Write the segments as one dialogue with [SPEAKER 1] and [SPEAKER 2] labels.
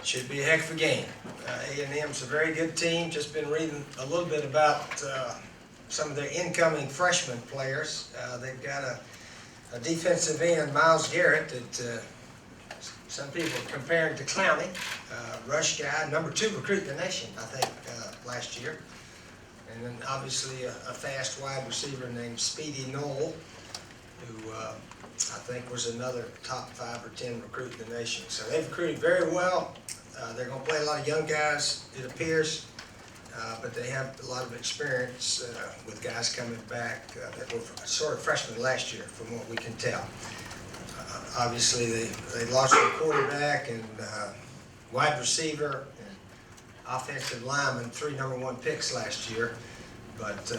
[SPEAKER 1] Should be a heck of a game. A&M's a very good team. Just been reading a little bit about some of their incoming freshman players. They've got a defensive end, Miles Garrett, that some people are comparing to Clowney. Rush guy, #2 recruit in the nation, I think, last year. And then obviously a fast wide receiver named Speedy Knoll, who I think was another top 5 or 10 recruit in the nation. So they've recruited very well. They're going to play a lot of young guys, it appears, but they have a lot of experience with guys coming back that were sort of freshmen last year, from what we can tell. Obviously, they lost their quarterback and wide receiver and offensive lineman, 3 #1 picks last year, but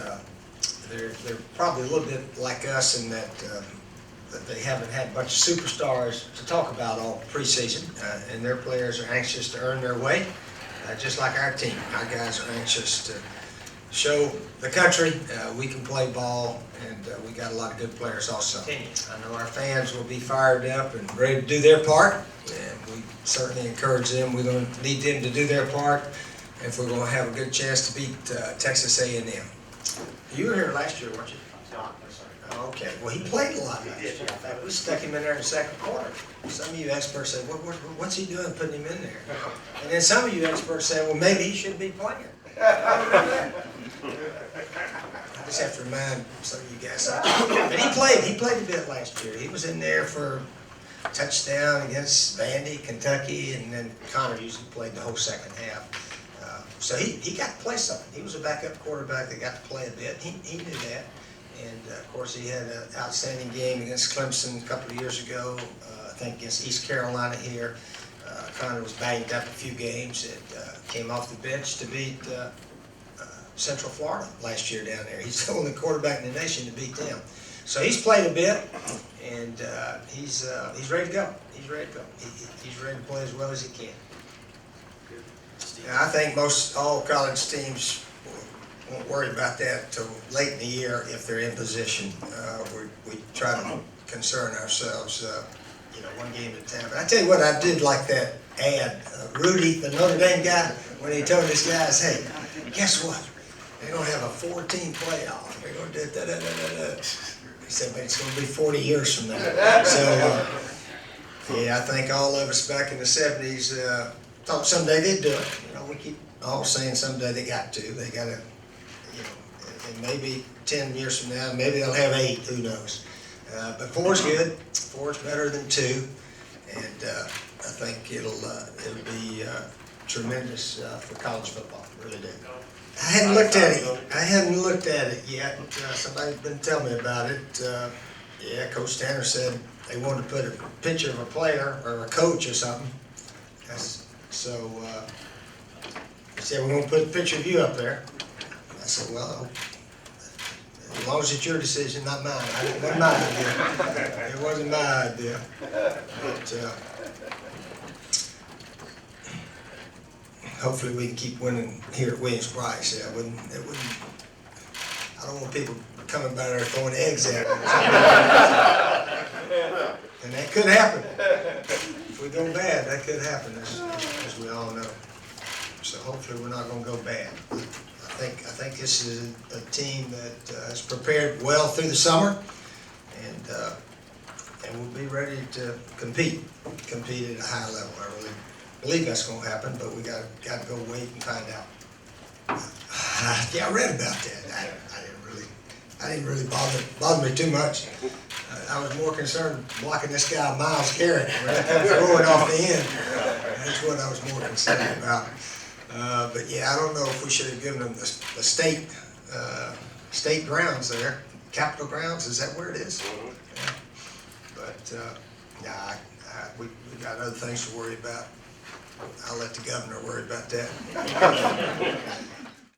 [SPEAKER 1] they're probably a little bit like us in that they haven't had a bunch of superstars to talk about all preseason, and their players are anxious to earn their way, just like our team. Our guys are anxious to show the country we can play ball, and we got a lot of good players also. I know our fans will be fired up and ready to do their part, and we certainly encourage them. We're going to need them to do their part if we're going to have a good chance to beat Texas A&M. You were here last year, weren't you? Okay, well, he played a lot last year. In fact, we stuck him in there in the second quarter. Some of you experts say, what's he doing putting him in there? And then some of you experts say, well, maybe he should be playing. I just have to remind some of you guys. But he played a bit last year. He was in there for a touchdown against Vandy, Kentucky, and then Connor usually played the whole second half. So he got to play something. He was a backup quarterback that got to play a bit. He knew that. And of course, he had an outstanding game against Clemson a couple of years ago, I think against East Carolina here. Connor was banged up a few games and came off the bench to beat Central Florida last year down there. He's the only quarterback in the nation to beat them. So he's played a bit, and he's ready to go. He's ready to go. He's ready to play as well as he can. Now, I think all college teams won't worry about that until late in the year if they're in position. We try to concern ourselves, one game at a time. But I tell you what, I did like that ad, Rudy, the Notre Dame guy, when he told his guys, hey, guess what? They're going to have a 4-team playoff. They're going to do da-da-da-da-da. He said, but it's going to be 40 years from now. So, yeah, I think all of us back in the 70s thought someday they'd do it. We keep all saying someday they got to. They got to. And maybe 10 years from now, maybe they'll have 8, who knows. But 4's good. 4's better than 2. And I think it'll be tremendous for college football, really do. I hadn't looked at it yet. Somebody's been telling me about it. Yeah, Coach Tanner said they wanted to put a picture of a player or a coach or something. So he said, we're going to put a picture of you up there. I said, well, as long as it's your decision, not mine. It wasn't my idea. It wasn't my idea. But hopefully we can keep winning here at Williams-Brice. Yeah, I don't want people coming by there throwing eggs at me. And that could happen. If we go bad, that could happen, as we all know. So hopefully we're not going to go bad. I think this is a team that has prepared well through the summer, and will be ready to compete at a high level. I really believe that's going to happen, but we got to go wait and find out. Yeah, I read about that. I didn't really bother me too much. I was more concerned blocking this guy Miles Garrett when he comes throwing off the end. That's what I was more concerned about. But yeah, I don't know if we should have given them the state grounds there, Capitol grounds. Is that where it is? Yeah. But nah, we got other things to worry about. I'll let the governor worry about that.